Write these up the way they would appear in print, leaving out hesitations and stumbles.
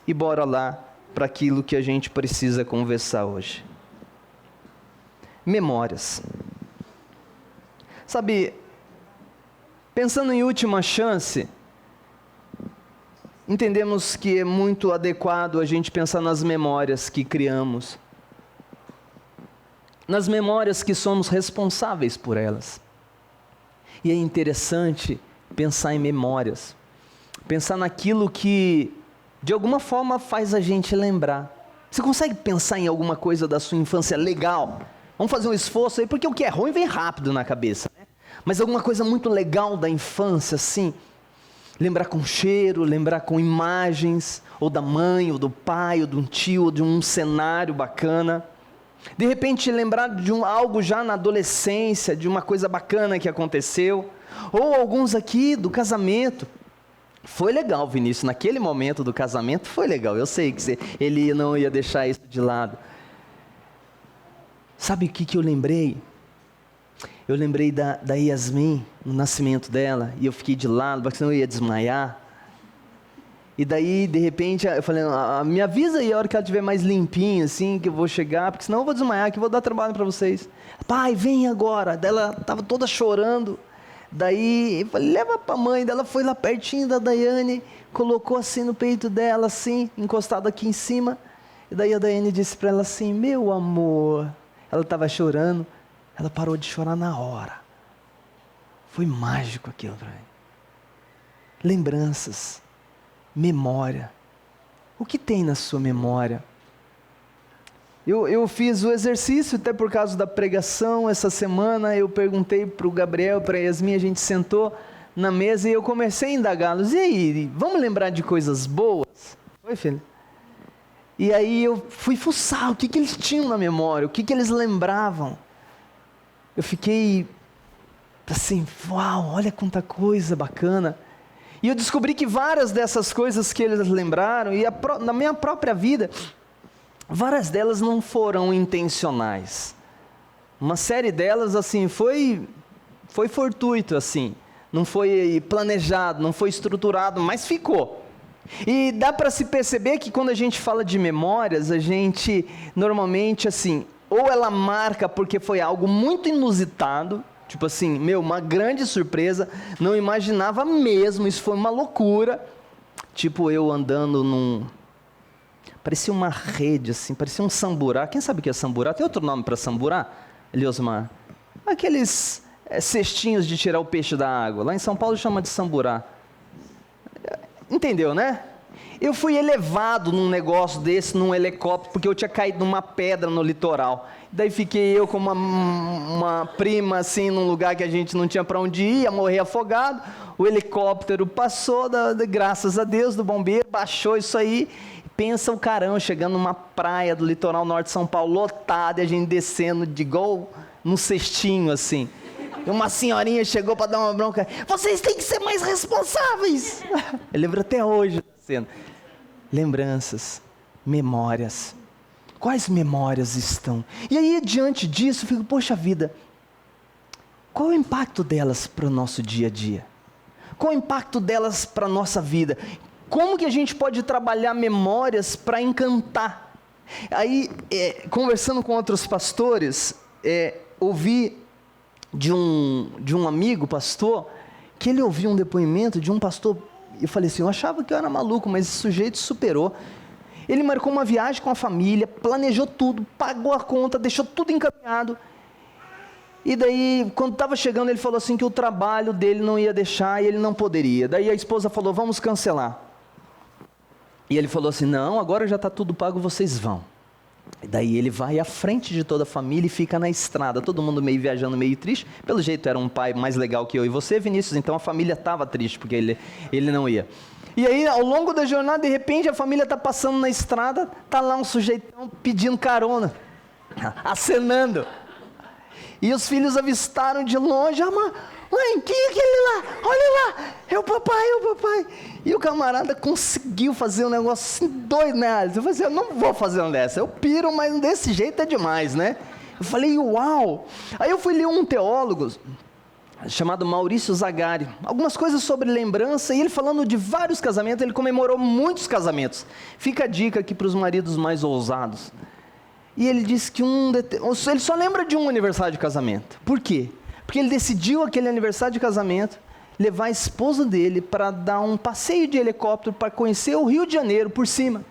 E bora lá para aquilo que a gente precisa conversar hoje. Memórias. Sabe, pensando em última chance, entendemos que é muito adequado a gente pensar nas memórias que criamos, nas memórias que somos responsáveis por elas. E é interessante pensar em memórias, pensar naquilo que de alguma forma faz a gente lembrar. Você consegue pensar em alguma coisa da sua infância legal? Vamos fazer um esforço aí, porque o que é ruim vem rápido na cabeça, né? Mas alguma coisa muito legal da infância, assim, lembrar com cheiro, lembrar com imagens, ou da mãe, ou do pai, ou de um tio, ou de um cenário bacana. De repente lembrar de algo já na adolescência, de uma coisa bacana que aconteceu. Ou alguns aqui do casamento. Foi legal, Vinícius, naquele momento do casamento foi legal. Eu sei que ele não ia deixar isso de lado. Sabe o que eu lembrei? Eu lembrei da Yasmin, no nascimento dela, e eu fiquei de lado, porque senão eu ia desmaiar. E daí, de repente, eu falei, me avisa aí a hora que ela estiver mais limpinha, assim, que eu vou chegar, porque senão eu vou desmaiar, que eu vou dar trabalho para vocês. Pai, vem agora. Daí ela estava toda chorando. Daí, eu falei, leva para a mãe. Daí ela foi lá pertinho da Daiane, colocou assim no peito dela, assim, encostado aqui em cima. E daí a Daiane disse para ela assim, meu amor. Ela estava chorando, ela parou de chorar na hora. Foi mágico aquilo para mim. Lembranças, memória. O que tem na sua memória? Eu fiz o exercício, até por causa da pregação, essa semana eu perguntei para o Gabriel, para a Yasmin, a gente sentou na mesa e eu comecei a indagá-los. E aí, vamos lembrar de coisas boas? Oi, filho? E aí eu fui fuçar o que eles tinham na memória, o que eles lembravam. Eu fiquei assim, uau, olha quanta coisa bacana. E eu descobri que várias dessas coisas que eles lembraram, e na minha própria vida, várias delas não foram intencionais. Uma série delas, assim, foi fortuito, assim. Não foi planejado, não foi estruturado, mas ficou. E dá para se perceber que quando a gente fala de memórias, a gente normalmente, assim, ou ela marca porque foi algo muito inusitado, tipo assim, uma grande surpresa, não imaginava mesmo, isso foi uma loucura. Tipo eu andando parecia uma rede, assim, parecia um samburá. Quem sabe o que é samburá? Tem outro nome para samburá, Eliosmar? Aqueles cestinhos de tirar o peixe da água. Lá em São Paulo chama de samburá. Entendeu, né? Eu fui elevado num negócio desse, num helicóptero, porque eu tinha caído numa pedra no litoral. Daí fiquei eu com uma prima, assim, num lugar que a gente não tinha para onde ir, ia morrer afogado. O helicóptero passou, graças a Deus, do bombeiro, baixou isso aí. Pensa o carão, chegando numa praia do litoral norte de São Paulo, lotada, e a gente descendo de igual num cestinho, assim. E uma senhorinha chegou para dar uma bronca. Vocês têm que ser mais responsáveis. Eu lembro até hoje da cena. Lembranças, memórias. Quais memórias estão? E aí, diante disso, eu fico, poxa vida, qual é o impacto delas para o nosso dia a dia? Qual é o impacto delas para a nossa vida? Como que a gente pode trabalhar memórias para encantar? Aí, conversando com outros pastores, ouvi de um amigo pastor, que ele ouviu um depoimento de um pastor, eu falei assim, eu achava que eu era maluco, mas esse sujeito superou. Ele marcou uma viagem com a família, planejou tudo, pagou a conta, deixou tudo encaminhado. E daí, quando estava chegando, ele falou assim que o trabalho dele não ia deixar e ele não poderia. Daí a esposa falou, vamos cancelar. E ele falou assim, não, agora já está tudo pago, vocês vão. E daí ele vai à frente de toda a família e fica na estrada, todo mundo meio viajando, meio triste. Pelo jeito era um pai mais legal que eu e você, Vinícius, então a família estava triste porque ele não ia. E aí, ao longo da jornada, de repente, a família está passando na estrada, está lá um sujeitão pedindo carona, acenando. E os filhos avistaram de longe, mãe, quem é aquele lá? Olha lá, é o papai. E o camarada conseguiu fazer um negócio assim doido, né? Eu falei assim, eu não vou fazer um dessa, eu piro, mas desse jeito é demais, né? Eu falei, uau! Aí eu fui ler um teólogo, chamado Maurício Zagari, algumas coisas sobre lembrança, e ele falando de vários casamentos, ele comemorou muitos casamentos. Fica a dica aqui para os maridos mais ousados. E ele disse que ele só lembra de um aniversário de casamento. Por quê? Porque ele decidiu aquele aniversário de casamento levar a esposa dele para dar um passeio de helicóptero para conhecer o Rio de Janeiro por cima.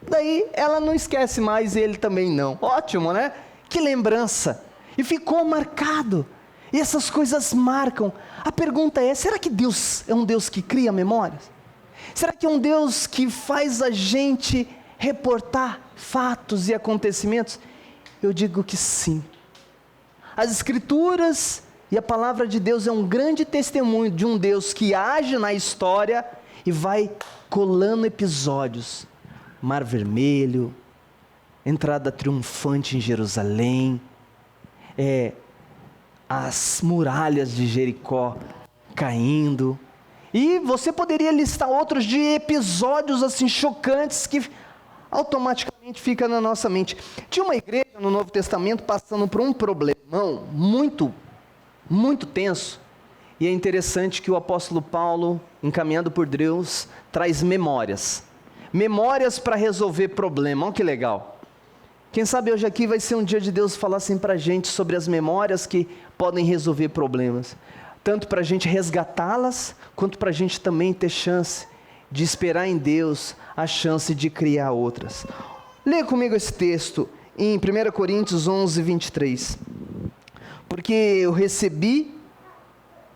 Daí ela não esquece mais, ele também não. Ótimo, né? Que lembrança! E ficou marcado. E essas coisas marcam. A pergunta é, será que Deus é um Deus que cria memórias? Será que é um Deus que faz a gente reportar fatos e acontecimentos? Eu digo que sim. As Escrituras e a palavra de Deus é um grande testemunho de um Deus que age na história e vai colando episódios. Mar Vermelho, entrada triunfante em Jerusalém, as muralhas de Jericó caindo. E você poderia listar outros de episódios assim chocantes que automaticamente fica na nossa mente. Tinha uma igreja no Novo Testamento passando por um problemão muito tenso, e é interessante que o apóstolo Paulo, encaminhado por Deus, traz memórias para resolver problema. Olha que legal. Quem sabe hoje aqui vai ser um dia de Deus falar assim para a gente sobre as memórias que podem resolver problemas, tanto para a gente resgatá-las, quanto para a gente também ter chance de esperar em Deus a chance de criar outras. Leia comigo esse texto em 1 Coríntios 11, 23. Porque eu recebi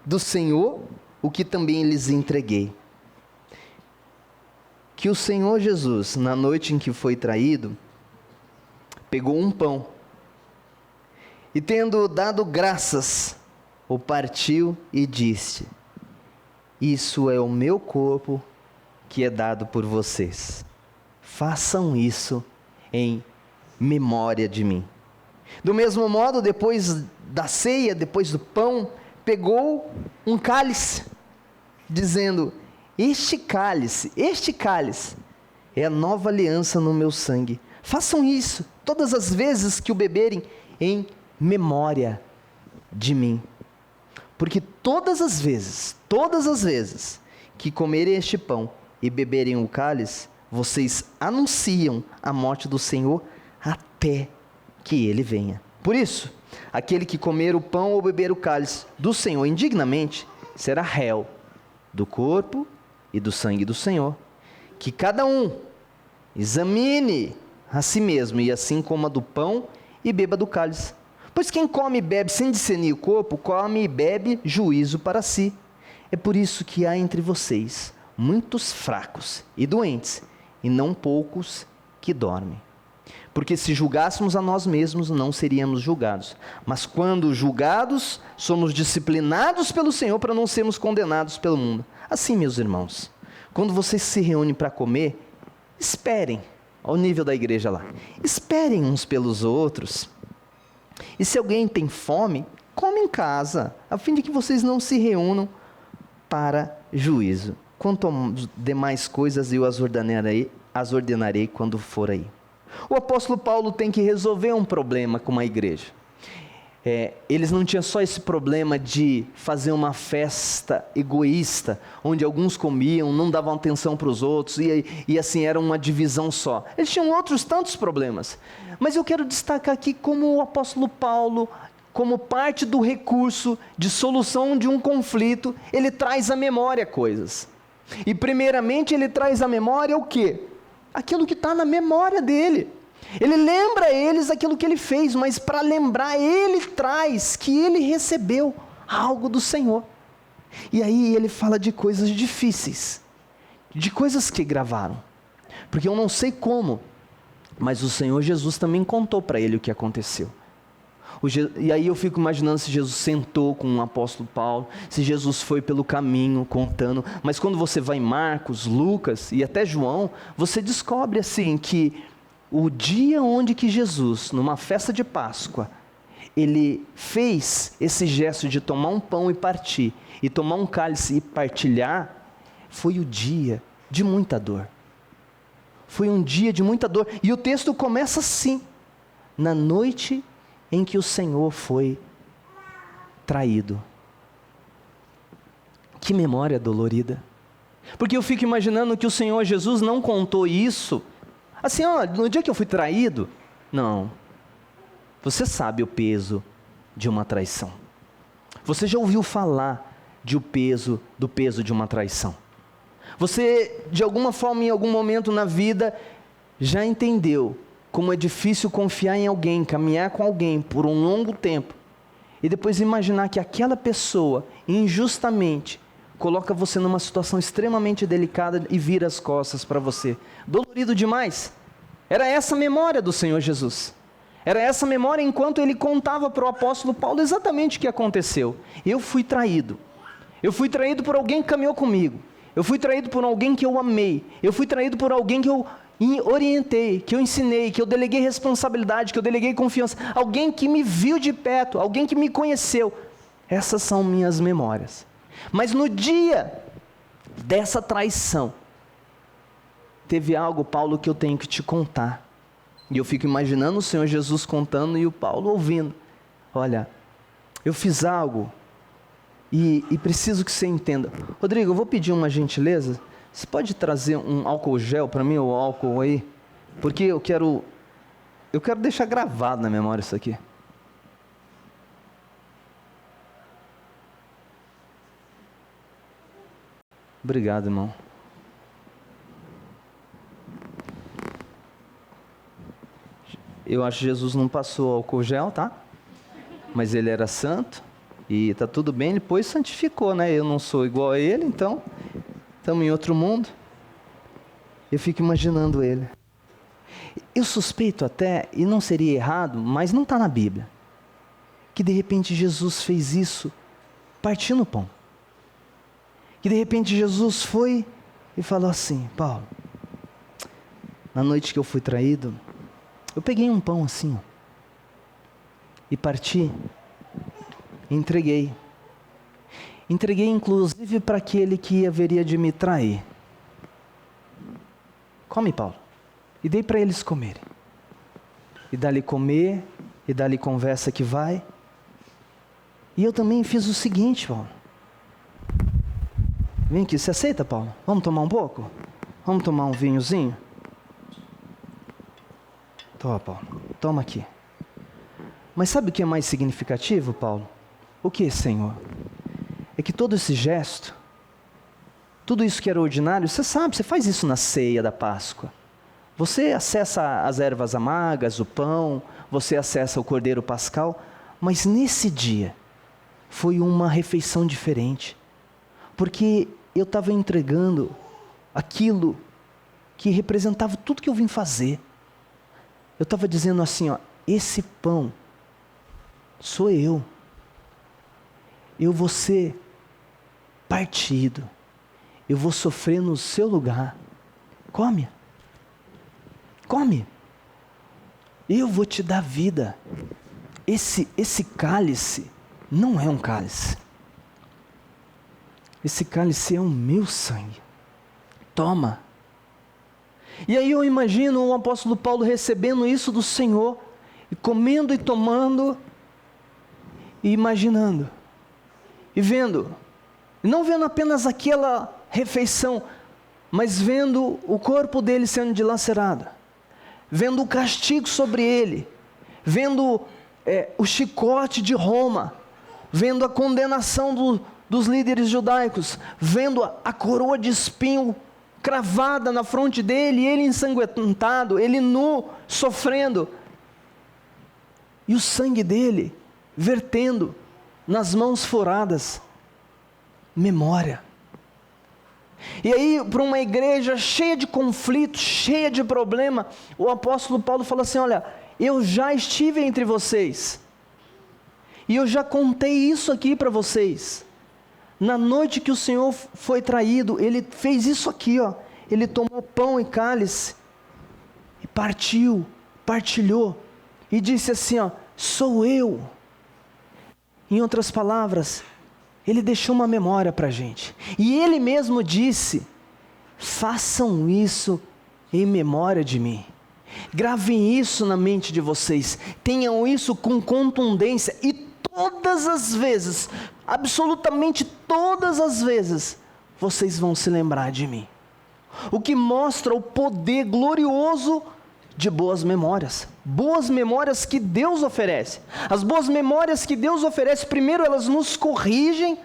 do Senhor o que também lhes entreguei. Que o Senhor Jesus, na noite em que foi traído, pegou um pão e, tendo dado graças, o partiu e disse: isso é o meu corpo que é dado por vocês. Façam isso em memória de mim. Do mesmo modo, depois da ceia, depois do pão, pegou um cálice, dizendo: este cálice é a nova aliança no meu sangue. Façam isso todas as vezes que o beberem em memória de mim. Porque todas as vezes que comerem este pão e beberem o cálice, vocês anunciam a morte do Senhor até que ele venha. Por isso, aquele que comer o pão ou beber o cálice do Senhor indignamente, será réu do corpo e do sangue do Senhor. Que cada um examine a si mesmo, e assim coma do pão e beba do cálice. Pois quem come e bebe sem discernir o corpo, come e bebe juízo para si. É por isso que há entre vocês muitos fracos e doentes, e não poucos que dormem. Porque se julgássemos a nós mesmos, não seríamos julgados. Mas quando julgados, somos disciplinados pelo Senhor para não sermos condenados pelo mundo. Assim, meus irmãos, quando vocês se reúnem para comer, esperem, ao nível da igreja lá, esperem uns pelos outros. E se alguém tem fome, come em casa, a fim de que vocês não se reúnam para juízo. Quanto às demais coisas, eu as ordenarei quando for aí. O apóstolo Paulo tem que resolver um problema com a igreja. Eles não tinham só esse problema de fazer uma festa egoísta, onde alguns comiam, não davam atenção para os outros, e assim era uma divisão só. Eles tinham outros tantos problemas. Mas eu quero destacar aqui como o apóstolo Paulo, como parte do recurso de solução de um conflito, ele traz à memória coisas. E primeiramente ele traz à memória o quê? Aquilo que está na memória dele. Ele lembra eles aquilo que ele fez, mas para lembrar, ele traz que ele recebeu algo do Senhor. E aí ele fala de coisas difíceis, de coisas que gravaram. Porque eu não sei como, mas o Senhor Jesus também contou para ele o que aconteceu. E aí eu fico imaginando se Jesus sentou com o apóstolo Paulo, se Jesus foi pelo caminho contando. Mas quando você vai em Marcos, Lucas e até João, você descobre assim que o dia onde que Jesus, numa festa de Páscoa, ele fez esse gesto de tomar um pão e partir, e tomar um cálice e partilhar, foi o dia de muita dor. Foi um dia de muita dor. E o texto começa assim: na noite em que o Senhor foi traído. Que memória dolorida. Porque eu fico imaginando que o Senhor Jesus não contou isso. Assim, ó, no dia que eu fui traído. Não. Você sabe o peso de uma traição. Você já ouviu falar do peso de uma traição. Você, de alguma forma, em algum momento na vida, já entendeu como é difícil confiar em alguém, caminhar com alguém por um longo tempo, e depois imaginar que aquela pessoa, injustamente, coloca você numa situação extremamente delicada e vira as costas para você. Dolorido demais. Era essa a memória do Senhor Jesus. Era essa memória enquanto ele contava para o apóstolo Paulo exatamente o que aconteceu. Eu fui traído. Eu fui traído por alguém que caminhou comigo. Eu fui traído por alguém que eu amei. Eu fui traído por alguém que eu orientei, que eu ensinei, que eu deleguei responsabilidade, que eu deleguei confiança. Alguém que me viu de perto, alguém que me conheceu. Essas são minhas memórias. Mas no dia dessa traição, teve algo, Paulo, que eu tenho que te contar. E eu fico imaginando o Senhor Jesus contando e o Paulo ouvindo. Olha, eu fiz algo e preciso que você entenda. Rodrigo, eu vou pedir uma gentileza. Você pode trazer um álcool gel para mim, ou álcool aí? Porque eu quero deixar gravado na memória isso aqui. Obrigado, irmão. Eu acho que Jesus não passou álcool gel, tá? Mas ele era santo e tá tudo bem, depois santificou, né? Eu não sou igual a ele, então estamos em outro mundo. Eu fico imaginando ele. Eu suspeito até, e não seria errado, mas não está na Bíblia, que de repente Jesus fez isso partindo o pão. Que de repente Jesus foi e falou assim: Paulo, na noite que eu fui traído, eu peguei um pão assim, ó, e parti, e entreguei. Entreguei inclusive para aquele que haveria de me trair. Come, Paulo. E dei para eles comerem. E dali comer, e dali conversa que vai. E eu também fiz o seguinte, Paulo. Vem aqui, você aceita, Paulo? Vamos tomar um pouco? Vamos tomar um vinhozinho? Toma, Paulo. Toma aqui. Mas sabe o que é mais significativo, Paulo? O que, Senhor? É que todo esse gesto, tudo isso que era ordinário, você sabe, você faz isso na ceia da Páscoa. Você acessa as ervas amargas, o pão, você acessa o cordeiro pascal, mas nesse dia foi uma refeição diferente, porque eu estava entregando aquilo que representava tudo que eu vim fazer. Eu estava dizendo assim, ó, esse pão sou eu. Eu vou ser partido. Eu vou sofrer no seu lugar. Come. Come. Eu vou te dar vida. Esse cálice não é um cálice. Esse cálice é o meu sangue. Toma. E aí eu imagino o apóstolo Paulo recebendo isso do Senhor, e comendo e tomando, e imaginando, e vendo, e não vendo apenas aquela refeição, mas vendo o corpo dele sendo dilacerado, vendo o castigo sobre ele, vendo o chicote de Roma, vendo a condenação dos líderes judaicos, vendo a coroa de espinho cravada na fronte dele, ele ensanguentado, ele nu, sofrendo, e o sangue dele vertendo nas mãos furadas. Memória. E aí, para uma igreja cheia de conflitos, cheia de problema, o apóstolo Paulo fala assim: olha, eu já estive entre vocês, e eu já contei isso aqui para vocês. Na noite que o Senhor foi traído, ele fez isso aqui, ó. Ele tomou pão e cálice, e partilhou, e disse assim, ó, sou eu. Em outras palavras, ele deixou uma memória para a gente. E ele mesmo disse, façam isso em memória de mim. Gravem isso na mente de vocês. Tenham isso com contundência. E todas as vezes, absolutamente todas as vezes, vocês vão se lembrar de mim. O que mostra o poder glorioso de boas memórias que Deus oferece. As boas memórias que Deus oferece, primeiro elas nos corrigem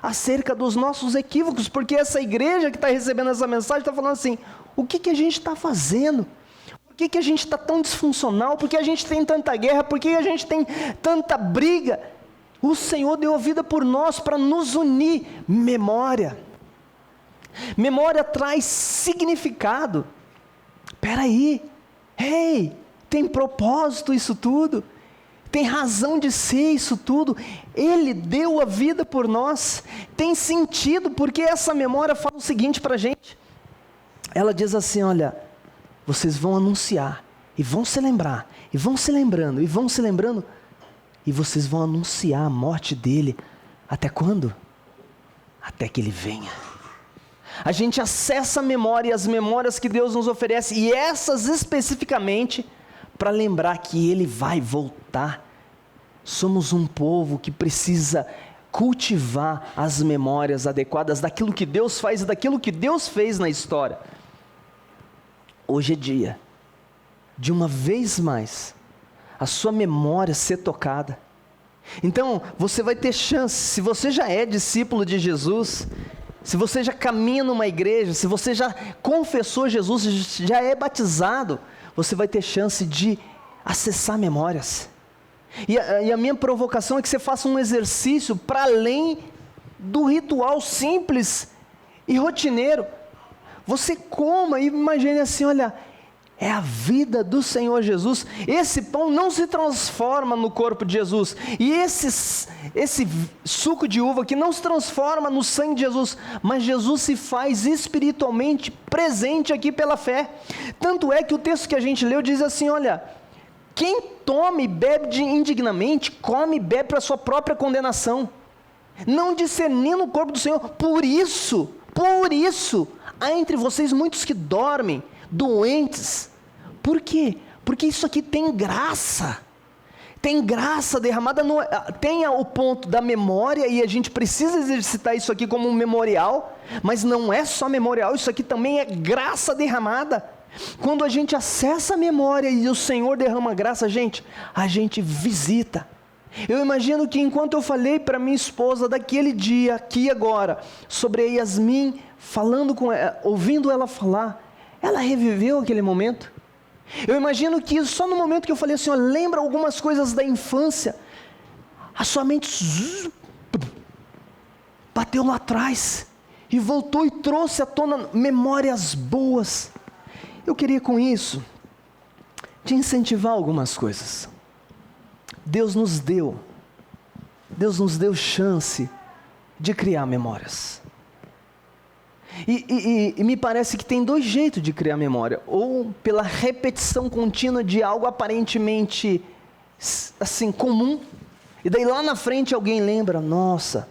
acerca dos nossos equívocos, porque essa igreja que está recebendo essa mensagem está falando assim, o que a gente está fazendo? Por que a gente está tão disfuncional? Por que a gente tem tanta guerra? Por que a gente tem tanta briga? O Senhor deu a vida por nós para nos unir. Memória traz significado. Espera aí, tem propósito isso tudo, tem razão de ser isso tudo, Ele deu a vida por nós, tem sentido, porque essa memória fala o seguinte para a gente, ela diz assim, olha, vocês vão anunciar, e vão se lembrar, e vão se lembrando, e vocês vão anunciar a morte dele, até quando? Até que ele venha. A gente acessa a memória, as memórias que Deus nos oferece, e essas especificamente, para lembrar que Ele vai voltar. Somos um povo que precisa cultivar as memórias adequadas daquilo que Deus faz e daquilo que Deus fez na história. Hoje é dia de uma vez mais a sua memória ser tocada. Então, você vai ter chance, se você já é discípulo de Jesus, se você já caminha numa igreja, se você já confessou Jesus, já é batizado, você vai ter chance de acessar memórias. E a minha provocação é que você faça um exercício para além do ritual simples e rotineiro. Você coma e imagine assim, olha, é a vida do Senhor Jesus. Esse pão não se transforma no corpo de Jesus. E esse suco de uva aqui não se transforma no sangue de Jesus. Mas Jesus se faz espiritualmente presente aqui pela fé. Tanto é que o texto que a gente leu diz assim, olha, quem toma e bebe indignamente, come e bebe para a sua própria condenação, não discernindo o corpo do Senhor. Por isso, há entre vocês muitos que dormem, doentes. Por quê? Porque isso aqui tem graça derramada, tem o ponto da memória, e a gente precisa exercitar isso aqui como um memorial, mas não é só memorial, isso aqui também é graça derramada. Quando a gente acessa a memória e o Senhor derrama graça, a gente visita. Eu imagino que enquanto eu falei para minha esposa daquele dia, aqui agora, sobre a Yasmin, falando com ela, ouvindo ela falar, ela reviveu aquele momento. Eu imagino que só no momento que eu falei assim, lembra algumas coisas da infância, a sua mente bateu lá atrás, e voltou e trouxe à tona memórias boas. Eu queria com isso, te incentivar algumas coisas. Deus nos deu chance de criar memórias. E me parece que tem dois jeitos de criar memória. Ou pela repetição contínua de algo aparentemente assim, comum. E daí lá na frente alguém lembra, nossa,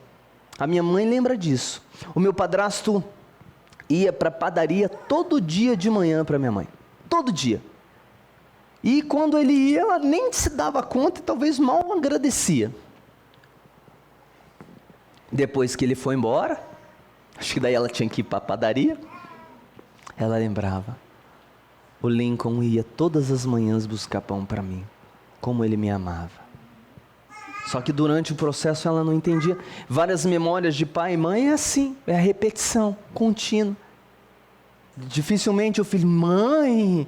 a minha mãe lembra disso. O meu padrasto ia para a padaria todo dia de manhã para minha mãe. Todo dia. E quando ele ia, ela nem se dava conta e talvez mal agradecia. Depois que ele foi embora, acho que daí ela tinha que ir para a padaria, ela lembrava, o Lincoln ia todas as manhãs buscar pão para mim, como ele me amava. Só que durante o processo ela não entendia. Várias memórias de pai e mãe é assim, é a repetição contínua. Dificilmente o filho, mãe,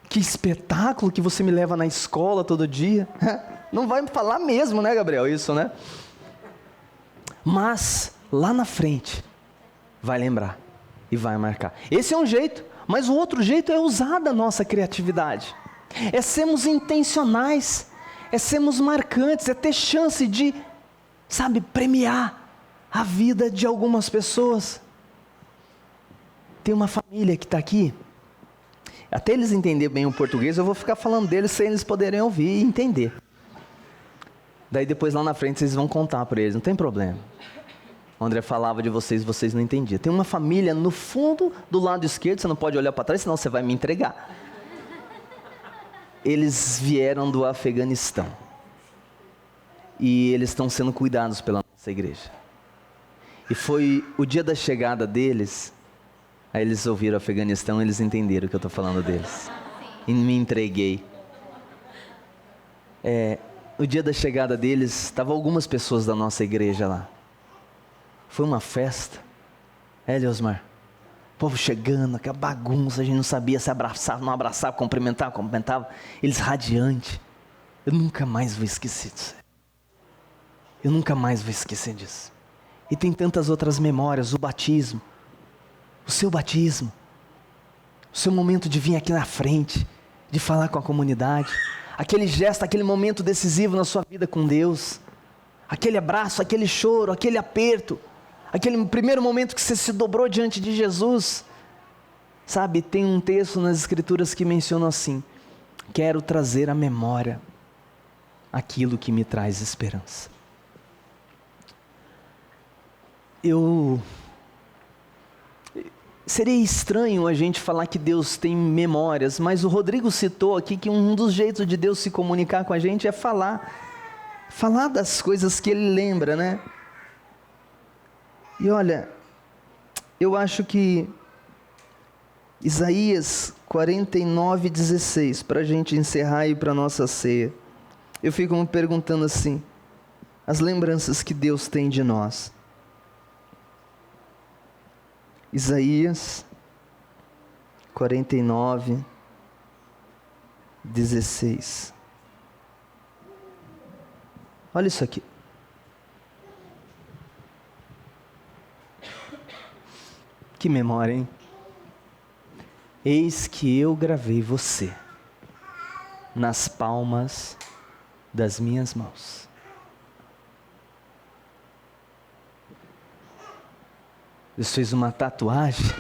que espetáculo que você me leva na escola todo dia. Não vai me falar mesmo, né, Gabriel, isso, né? Mas lá na frente vai lembrar e vai marcar. Esse é um jeito, mas o outro jeito é usar da nossa criatividade. É sermos intencionais, é sermos marcantes, é ter chance de, premiar a vida de algumas pessoas. Tem uma família que está aqui, até eles entenderem bem o português, eu vou ficar falando deles sem eles poderem ouvir e entender. Daí depois lá na frente vocês vão contar para eles, não tem problema. O André falava de vocês não entendiam. Tem uma família no fundo do lado esquerdo, você não pode olhar para trás, senão você vai me entregar. Eles vieram do Afeganistão. e eles estão sendo cuidados pela nossa igreja. E foi o dia da chegada deles, aí eles ouviram Afeganistão, eles entenderam que eu estou falando deles. E me entreguei. O dia da chegada deles, estavam algumas pessoas da nossa igreja lá. Foi uma festa. Eliosmar, o povo chegando, aquela bagunça, a gente não sabia se abraçava, não abraçava, cumprimentava. Eles radiantes. Eu nunca mais vou esquecer disso. Eu nunca mais vou esquecer disso. E tem tantas outras memórias, o batismo, o seu batismo, o seu momento de vir aqui na frente, de falar com a comunidade, aquele gesto, aquele momento decisivo na sua vida com Deus, aquele abraço, aquele choro, aquele aperto, aquele primeiro momento que você se dobrou diante de Jesus. Sabe, tem um texto nas Escrituras que menciona assim: quero trazer à memória aquilo que me traz esperança. Seria estranho a gente falar que Deus tem memórias, mas o Rodrigo citou aqui que um dos jeitos de Deus se comunicar com a gente é falar das coisas que Ele lembra, né? E olha, eu acho que Isaías 49:16, para a gente encerrar e ir para a nossa ceia, eu fico me perguntando assim, as lembranças que Deus tem de nós. Isaías 49:16. Olha isso aqui. Que memória, hein? Eis que eu gravei você nas palmas das minhas mãos. Deus fez uma tatuagem,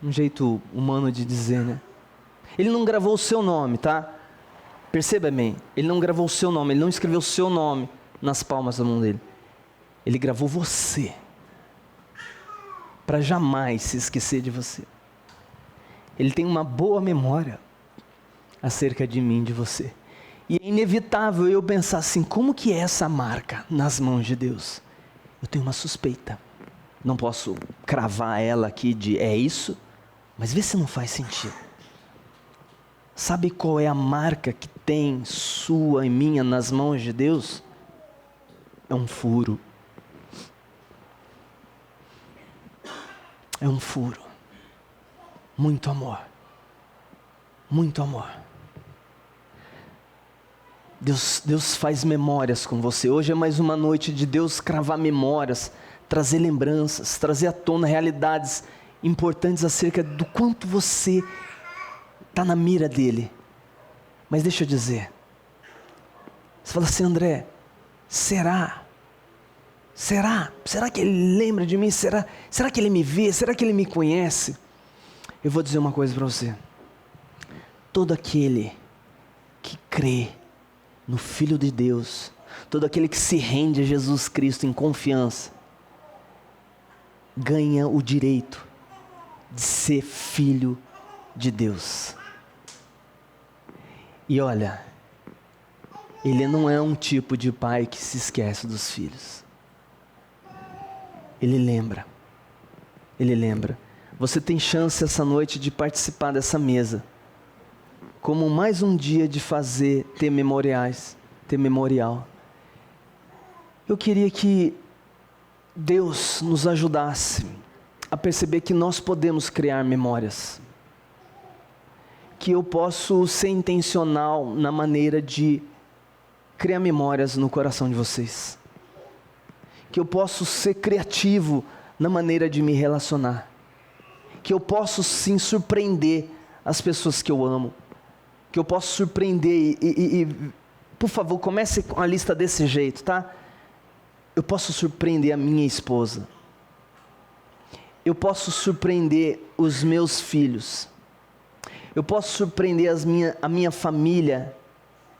um jeito humano de dizer, né? Ele não gravou o seu nome, tá? Perceba bem, ele não gravou o seu nome, ele não escreveu o seu nome nas palmas da mão dele. Ele gravou você, para jamais se esquecer de você. Ele tem uma boa memória acerca de mim, de você. E é inevitável eu pensar assim, como que é essa marca nas mãos de Deus? Eu tenho uma suspeita. Não posso cravar ela aqui de é isso, mas vê se não faz sentido. Sabe qual é a marca que tem sua e minha nas mãos de Deus? É um furo. É um furo. Muito amor. Muito amor. Deus faz memórias com você. Hoje é mais uma noite de Deus cravar memórias, trazer lembranças, trazer à tona realidades importantes acerca do quanto você está na mira dele. Mas deixa eu dizer, você fala assim, André, será que ele lembra de mim? Será que ele me vê? Será que ele me conhece? Eu vou dizer uma coisa para você, todo aquele que crê no Filho de Deus, todo aquele que se rende a Jesus Cristo em confiança, ganha o direito de ser filho de Deus. E olha, ele não é um tipo de pai que se esquece dos filhos. Ele lembra. Você tem chance essa noite de participar dessa mesa, como mais um dia de ter memorial. Eu queria que Deus nos ajudasse a perceber que nós podemos criar memórias. Que eu posso ser intencional na maneira de criar memórias no coração de vocês. Que eu posso ser criativo na maneira de me relacionar. Que eu posso sim surpreender as pessoas que eu amo. Que eu posso surpreender e por favor, comece com a lista desse jeito, tá? Eu posso surpreender a minha esposa. Eu posso surpreender os meus filhos. Eu posso surpreender a minha família.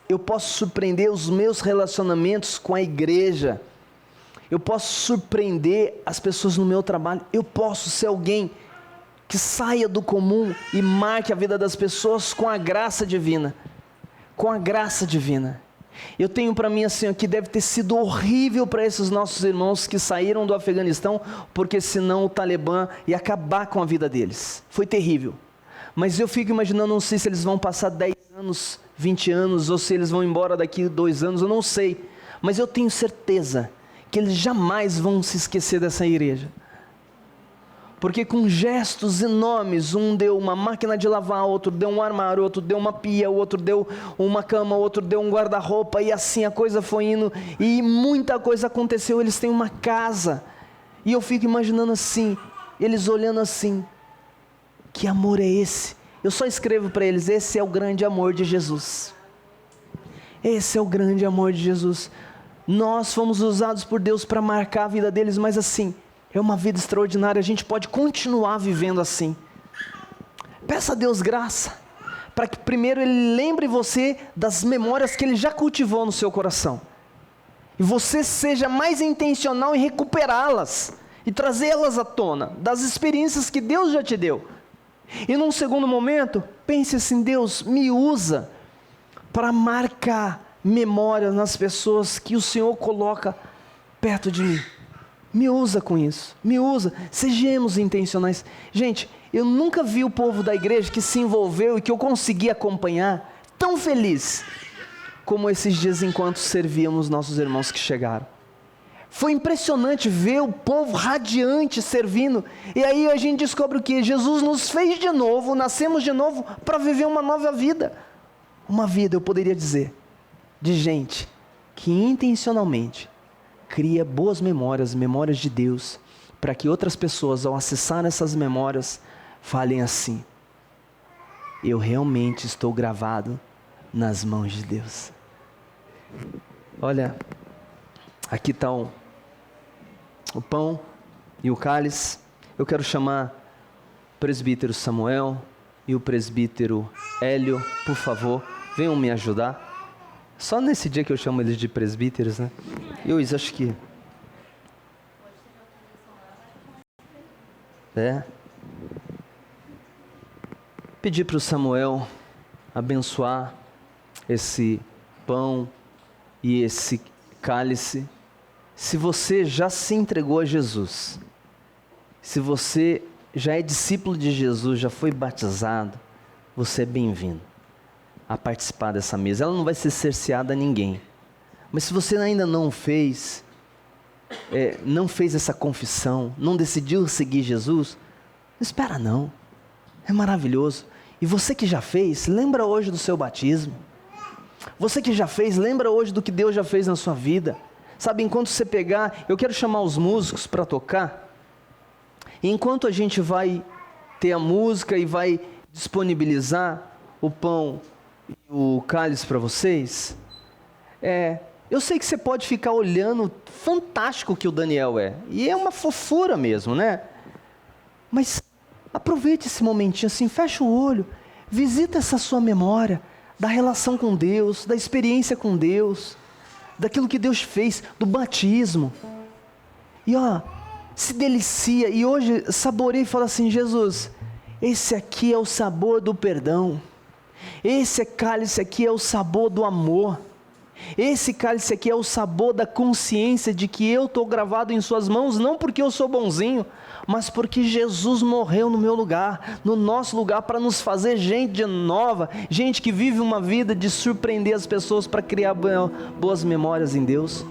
Eu posso surpreender os meus relacionamentos com a igreja. Eu posso surpreender as pessoas no meu trabalho. Eu posso ser alguém que saia do comum e marque a vida das pessoas com a graça divina. Com a graça divina. Eu tenho para mim assim, que deve ter sido horrível para esses nossos irmãos que saíram do Afeganistão, porque senão o Talibã ia acabar com a vida deles. Foi terrível. Mas eu fico imaginando, não sei se eles vão passar 10 anos, 20 anos, ou se eles vão embora daqui 2 anos, eu não sei. Mas eu tenho certeza que eles jamais vão se esquecer dessa igreja. Porque com gestos enormes, um deu uma máquina de lavar, outro deu um armário, outro deu uma pia, outro deu uma cama, outro deu um guarda-roupa, e assim a coisa foi indo, e muita coisa aconteceu. Eles têm uma casa, e eu fico imaginando assim, eles olhando assim, que amor é esse? Eu só escrevo para eles, esse é o grande amor de Jesus. Esse é o grande amor de Jesus. Nós fomos usados por Deus para marcar a vida deles, mas assim, é uma vida extraordinária, a gente pode continuar vivendo assim. Peça a Deus graça, para que primeiro Ele lembre você das memórias que Ele já cultivou no seu coração. E você seja mais intencional em recuperá-las, e trazê-las à tona, das experiências que Deus já te deu. E num segundo momento, pense assim, Deus me usa para marcar memórias nas pessoas que o Senhor coloca perto de mim. Me usa com isso, me usa, sejamos intencionais. Gente, eu nunca vi o povo da igreja que se envolveu e que eu consegui acompanhar tão feliz como esses dias enquanto servíamos nossos irmãos que chegaram. Foi impressionante ver o povo radiante servindo, e aí a gente descobre o que? Jesus nos fez de novo, nascemos de novo para viver uma nova vida. Uma vida, eu poderia dizer, de gente que intencionalmente cria boas memórias, memórias de Deus, para que outras pessoas, ao acessar essas memórias, falem assim: eu realmente estou gravado nas mãos de Deus. Olha, aqui está o pão e o cálice. Eu quero chamar o presbítero Samuel e o presbítero Hélio, por favor, venham me ajudar. Só nesse dia que eu chamo eles de presbíteros, né? Eu acho que... Pedir para o Samuel abençoar esse pão e esse cálice. Se você já se entregou a Jesus, se você já é discípulo de Jesus, já foi batizado, você é bem-vindo a participar dessa mesa. Ela não vai ser cerceada a ninguém. Mas se você ainda não fez essa confissão, não decidiu seguir Jesus, não espera não. É maravilhoso. E você que já fez, lembra hoje do seu batismo. Você que já fez, lembra hoje do que Deus já fez na sua vida. Sabe, enquanto você pegar, eu quero chamar os músicos para tocar. E enquanto a gente vai ter a música e vai disponibilizar o pão e o cálice para vocês, eu sei que você pode ficar olhando, fantástico que o Daniel é, e é uma fofura mesmo, né? Mas aproveite esse momentinho assim, fecha o olho, visita essa sua memória da relação com Deus, da experiência com Deus, daquilo que Deus fez, do batismo. E se delicia, e hoje saboreia e fala assim: Jesus, esse aqui é o sabor do perdão. Esse cálice aqui é o sabor do amor. Esse cálice aqui é o sabor da consciência de que eu estou gravado em suas mãos, não porque eu sou bonzinho, mas porque Jesus morreu no meu lugar, no nosso lugar, para nos fazer gente nova, gente que vive uma vida de surpreender as pessoas, para criar boas memórias em Deus.